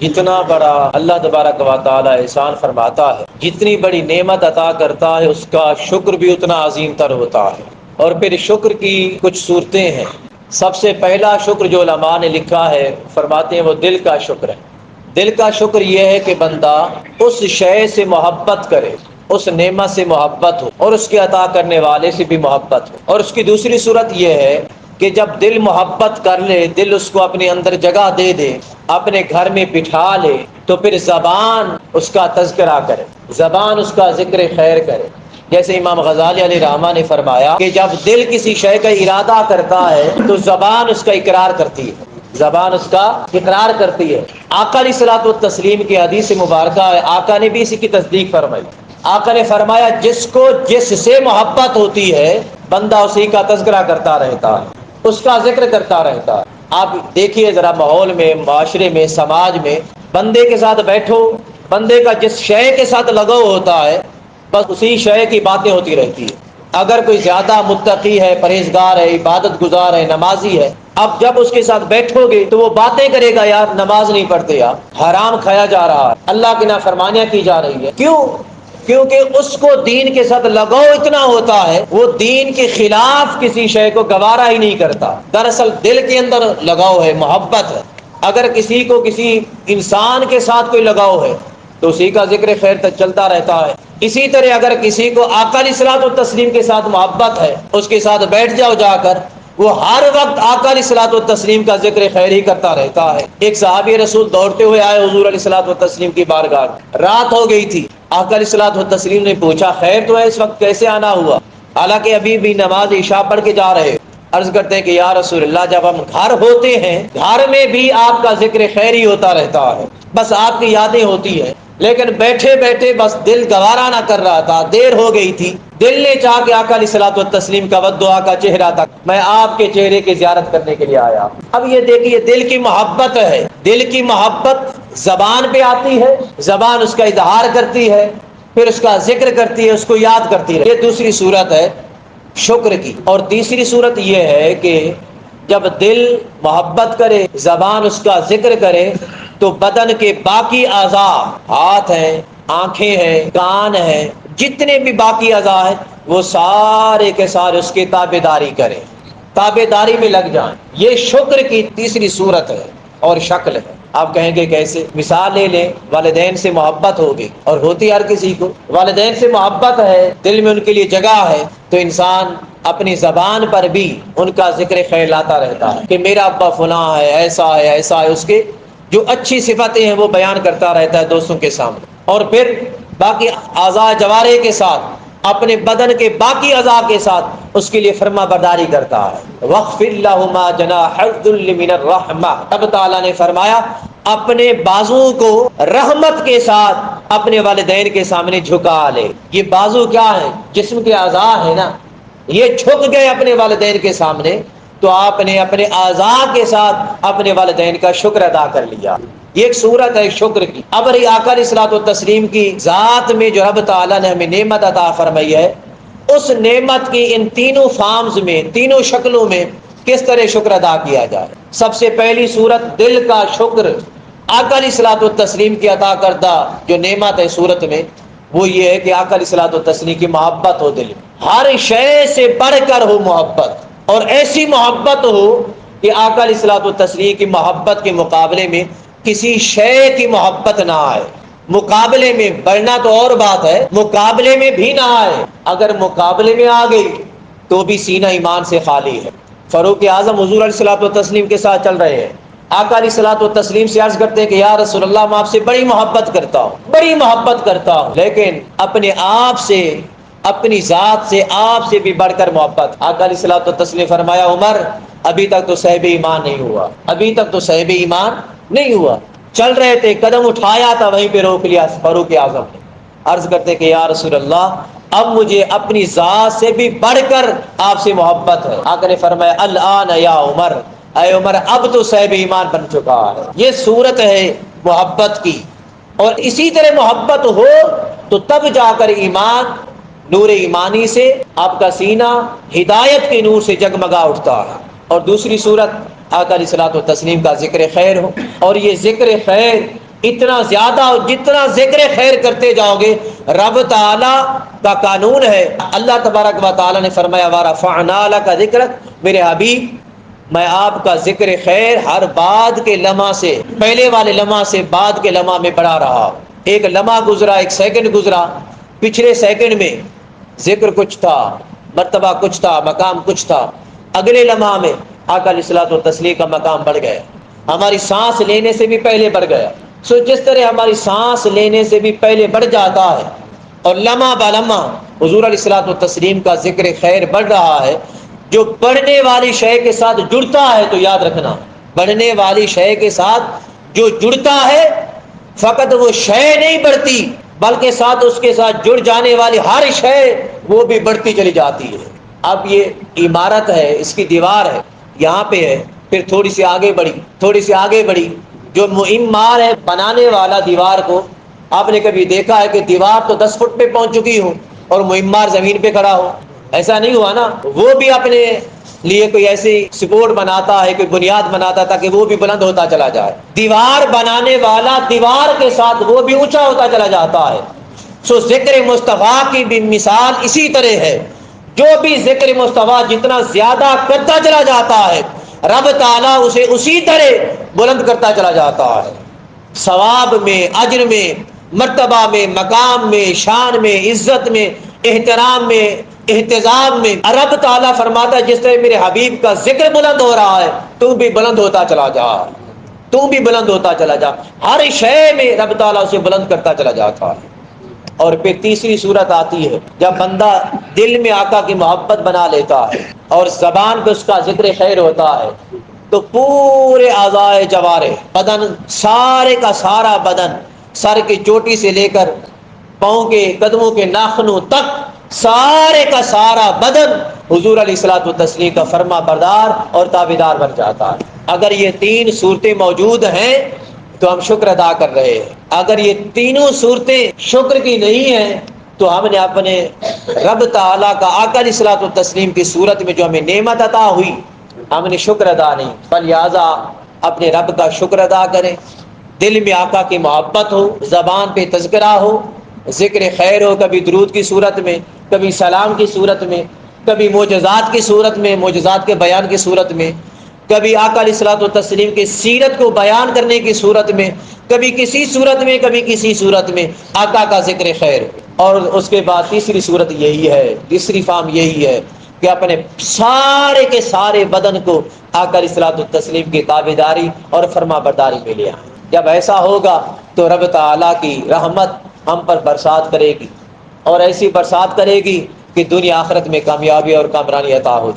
جتنا بڑا اللہ تبارک و تعالی احسان فرماتا ہے، جتنی بڑی نعمت عطا کرتا ہے، اس کا شکر بھی اتنا عظیم تر ہوتا ہے۔ اور پھر شکر کی کچھ صورتیں ہیں۔ سب سے پہلا شکر جو علماء نے لکھا ہے، فرماتے ہیں وہ دل کا شکر ہے۔ دل کا شکر یہ ہے کہ بندہ اس شے سے محبت کرے، اس نعمت سے محبت ہو، اور اس کے عطا کرنے والے سے بھی محبت ہو۔ اور اس کی دوسری صورت یہ ہے کہ جب دل محبت کر لے، دل اس کو اپنے اندر جگہ دے دے، اپنے گھر میں بٹھا لے، تو پھر زبان اس کا تذکرہ کرے، زبان اس کا ذکر خیر کرے۔ جیسے امام غزالی علیہ رحمہ نے فرمایا کہ جب دل کسی شے کا ارادہ کرتا ہے تو زبان اس کا اقرار کرتی ہے، زبان اس کا اقرار کرتی ہے۔ آقا علیہ الصلوۃ والتسلیم کی حدیث مبارکہ ہے، آقا نے بھی اسی کی تصدیق فرمائی۔ آقا نے فرمایا جس کو جس سے محبت ہوتی ہے، بندہ اسی کا تذکرہ کرتا رہتا ہے، اس کا ذکر کرتا رہتا ہے۔ آپ دیکھیے ذرا ماحول میں، معاشرے میں، سماج میں، بندے کے ساتھ بیٹھو، بندے کا جس شے کے ساتھ لگاؤ ہوتا ہے، بس اسی شے کی باتیں ہوتی رہتی ہے۔ اگر کوئی زیادہ متقی ہے، پرہیزگار ہے، عبادت گزار ہے، نمازی ہے، اب جب اس کے ساتھ بیٹھو گے تو وہ باتیں کرے گا، یار نماز نہیں پڑھتے، یار حرام کھایا جا رہا ہے، اللہ کی نافرمانیاں کی جا رہی ہے۔ کیوں؟ کیونکہ اس کو دین کے ساتھ لگاؤ اتنا ہوتا ہے، وہ دین کے خلاف کسی شے کو گوارا ہی نہیں کرتا۔ دراصل دل کے اندر لگاؤ ہے، محبت ہے۔ اگر کسی کو کسی انسان کے ساتھ کوئی لگاؤ ہے تو اسی کا ذکر خیر تک چلتا رہتا ہے۔ اسی طرح اگر کسی کو آقا علیہ الصلوۃ والتسلیم کے ساتھ محبت ہے، اس کے ساتھ بیٹھ جاؤ جا کر، وہ ہر وقت آقا علیہ الصلوۃ والتسلیم کا ذکر خیر ہی کرتا رہتا ہے۔ ایک صحابی رسول دوڑتے ہوئے آئے حضور علیہ الصلوۃ والتسلیم کی بارگاہ، رات ہو گئی تھی۔ آقا علیہ الصلوۃ والتسلیم نے پوچھا خیر تو ہے، اس وقت کیسے آنا ہوا؟ حالانکہ ابھی بھی نماز عشاء پڑھ کے جا رہے۔ عرض کرتے ہیں کہ یا رسول اللہ، جب ہم گھر ہوتے ہیں، گھر میں بھی آپ کا ذکر خیر ہی ہوتا رہتا ہے، بس آپ کی یادیں ہوتی ہیں، لیکن بیٹھے بیٹھے بس دل گوارا نہ کر رہا تھا، دیر ہو گئی تھی، دل نے چاہ کہ آقا علیہ الصلوۃ والتسلیم کا ودعا کا چہرہ تک میں آپ کے چہرے کی زیارت کرنے کے لیے آیا۔ اب یہ دیکھیے دل کی محبت ہے، دل کی محبت زبان پہ آتی ہے، زبان اس کا اظہار کرتی ہے، پھر اس کا ذکر کرتی ہے، اس کو یاد کرتی ہے۔ یہ دوسری صورت ہے شکر کی۔ اور تیسری صورت یہ ہے کہ جب دل محبت کرے، زبان اس کا ذکر کرے، تو بدن کے باقی اعضاء، ہاتھ ہیں، آنکھیں ہیں، کان ہیں، جتنے بھی باقی اعضاء ہیں، وہ سارے کے سارے اس کی تابع داری کریں، تابع داری میں لگ جائیں۔ یہ شکر کی تیسری صورت ہے اور شکل ہے۔ آپ کہیں گے کیسے؟ مثال لے لیں، والدین سے محبت ہوگی، اور ہوتی ہر کسی کو، والدین سے محبت ہے، دل میں ان کے لیے جگہ ہے، تو انسان اپنی زبان پر بھی ان کا ذکر خیر لاتا رہتا ہے کہ میرا ابا فلاں ہے، ایسا ہے، ایسا ہے، اس کے جو اچھی صفتیں ہیں وہ بیان کرتا رہتا ہے دوستوں کے سامنے۔ اور پھر باقی اعضاء جوارے کے ساتھ، اپنے بدن کے باقی اعضاء کے ساتھ اس کے لیے فرما برداری کرتا ہے۔ وَاخْفِضْ لَهُمَا جَنَاحَ الذُّلِّ مِنَ الرَّحْمَةِ، اب تعالیٰ نے فرمایا اپنے بازو کو رحمت کے ساتھ اپنے والدین کے سامنے جھکا لے۔ یہ بازو کیا ہے؟ جسم کے اعضاء ہیں نا، یہ جھک گئے اپنے والدین کے سامنے، تو آپ نے اپنے اعضاء کے ساتھ اپنے والدین کا شکر ادا کر لیا۔ یہ ایک صورت ہے شکر کی۔ اب رہی آقا علیہ الصلوۃ والتسلیم کی ذات میں جو رب تعالیٰ نے ہمیں نعمت عطا فرمائی ہے، اس نعمت کی ان تینوں فارمز میں، تینوں شکلوں میں کس طرح شکر ادا کیا جائے۔ سب سے پہلی صورت دل کا شکر۔ آقا علیہ الصلوۃ والتسلیم کی عطا کردہ جو نعمت ہے صورت میں، وہ یہ ہے کہ آقا علیہ الصلوۃ والتسلیم کی محبت ہو دل میں، ہر شے سے بڑھ کر ہو محبت، اور ایسی محبت ہو کہ آقا علیہ الصلوۃ والتسلیم کی محبت کے مقابلے میں کسی شے کی محبت نہ آئے۔ مقابلے میں بڑھنا تو اور بات ہے، مقابلے میں بھی نہ آئے۔ اگر مقابلے میں آ گئی تو بھی سینہ ایمان سے خالی ہے۔ فاروق اعظم حضور علیہ الصلوۃ والتسلیم کے ساتھ چل رہے ہیں، آقا علیہ الصلوۃ والتسلیم سے عرض کرتے ہیں کہ یا رسول اللہ، میں آپ سے بڑی محبت کرتا ہوں، بڑی محبت کرتا ہوں، لیکن اپنے آپ سے، اپنی ذات سے، آپ سے بھی بڑھ کر محبت۔ آقا علیہ الصلوۃ والتسلیم فرمایا عمر، ابھی تک تو صاحب ایمان نہیں ہوا، ابھی تک تو صاحب ایمان نہیں ہوا۔ چل رہے تھے، قدم اٹھایا تھا، وہیں پہ روک لیا فاروق اعظم نے۔ عرض کرتے کہ یا رسول اللہ، اب مجھے اپنی ذات سے بھی بڑھ کر آپ سے محبت ہے۔ آقا نے فرمایا الآن یا عمر، اے عمر اب تو صاحب ایمان بن چکا ہے۔ یہ صورت ہے محبت کی، اور اسی طرح محبت ہو تو تب جا کر ایمان، نور ایمانی سے آپ کا سینہ ہدایت کے نور سے جگمگا اٹھتا ہے۔ اور دوسری صورت آقا علیہ الصلوۃ والتسلیم کا ذکر خیر ہو، اور یہ ذکر خیر اتنا زیادہ جتنا ذکر خیر کرتے جاؤ گے، رب تعالی کا قانون ہے۔ اللہ تبارک و تعالی نے فرمایا وَرَفَعْنَا لَكَ ذِكْرَكَ، میرے حبیب میں آپ کا ذکر خیر ہر بعد کے لمحہ سے، پہلے والے لمحہ سے بعد کے لمحہ میں بڑھا رہا۔ ایک لمحہ گزرا، ایک سیکنڈ گزرا، پچھلے سیکنڈ میں ذکر کچھ تھا، مرتبہ کچھ تھا، مقام کچھ تھا، اگلے لمحہ میں آقا علیہ الصلوۃ والتسلیم کا مقام بڑھ گیا، ہماری سانس لینے سے بھی پہلے بڑھ گیا۔ سو جس طرح ہماری سانس لینے سے بھی پہلے بڑھ جاتا ہے اور لمحہ با لمحہ حضور علیہ الصلوۃ والتسلیم کا ذکر خیر بڑھ رہا ہے، جو بڑھنے والی شے کے ساتھ جڑتا ہے تو یاد رکھنا، بڑھنے والی شے کے ساتھ جو جڑتا ہے فقط وہ شے نہیں بڑھتی بلکہ ساتھ اس کے ساتھ جڑ جانے والی ہر شے وہ بھی بڑھتی چلی جاتی ہے۔ اب یہ عمارت ہے، اس کی دیوار ہے، یہاں پہ ہے، پھر تھوڑی سی آگے بڑھی، تھوڑی سی آگے بڑھی، جو معمار ہے بنانے والا دیوار کو، آپ نے کبھی دیکھا ہے کہ دیوار تو 10 فٹ پہ پہنچ چکی ہو اور معمار زمین پہ کھڑا ہو؟ ایسا نہیں ہوا نا۔ وہ بھی اپنے لیے کوئی ایسی سپورٹ بناتا ہے، کوئی بنیاد بناتا ہے تاکہ وہ بھی بلند ہوتا چلا جائے۔ دیوار بنانے والا دیوار کے ساتھ وہ بھی اونچا ہوتا چلا جاتا ہے۔ سو ذکر مصطفیٰ کی بھی مثال اسی طرح ہے، جو بھی ذکر مصطفیٰ جتنا زیادہ کرتا چلا جاتا ہے رب تعالیٰ اسے اسی طرح بلند کرتا چلا جاتا ہے، ثواب میں، اجر میں، مرتبہ میں، مقام میں، شان میں، عزت میں، احترام میں، احتجام میں۔ رب تعالیٰ فرماتا ہے جس طرح میرے حبیب کا ذکر بلند ہو رہا ہے تو بھی بلند ہوتا چلا جا، تو بھی بلند ہوتا چلا جا، ہر شے میں رب تعالیٰ اسے بلند کرتا چلا جاتا ہے۔ اور پھر تیسری صورت آتی ہے جب بندہ دل میں آقا کی محبت بنا لیتا ہے اور زبان پہ اس کا ذکر خیر ہوتا ہے تو پورے اعضائے جوارح، بدن، سارے کا سارا بدن، سر کی چوٹی سے لے کر پاؤں کے قدموں کے ناخنوں تک، سارے کا سارا بدن حضور علیہ الصلوۃ والتسلیم کا فرما بردار اور تابعدار بن جاتا ہے۔ اگر یہ تین صورتیں موجود ہیں تو ہم شکر ادا کر رہے ہیں، اگر یہ تینوں صورتیں شکر کی نہیں ہیں تو ہم نے اپنے رب تعالیٰ کا آقا علیہ الصلوۃ والتسلیم کی صورت میں جو ہمیں نعمت عطا ہوئی ہم نے شکر ادا نہیں، فلہذا اپنے رب کا شکر ادا کریں، دل میں آقا کی محبت ہو، زبان پہ تذکرہ ہو، ذکر خیر ہو، کبھی درود کی صورت میں، کبھی سلام کی صورت میں، کبھی معجزات کی صورت میں، معجزات کے بیان کی صورت میں، کبھی آقا علیہ الصلوۃ والتسلیم کی سیرت کو بیان کرنے کی صورت میں، کبھی کسی صورت میں، کبھی کسی صورت میں آقا کا ذکر خیر۔ اور اس کے بعد تیسری صورت یہی ہے، تیسری فارم یہی ہے کہ اپنے سارے کے سارے بدن کو آقا علیہ الصلوۃ والتسلیم کی تابعداری اور فرما برداری میں لے آئیں۔ جب ایسا ہوگا تو رب تعالیٰ کی رحمت ہم پر برسات کرے گی، اور ایسی برسات کرے گی کہ دنیا آخرت میں کامیابی اور کامرانی عطا ہو۔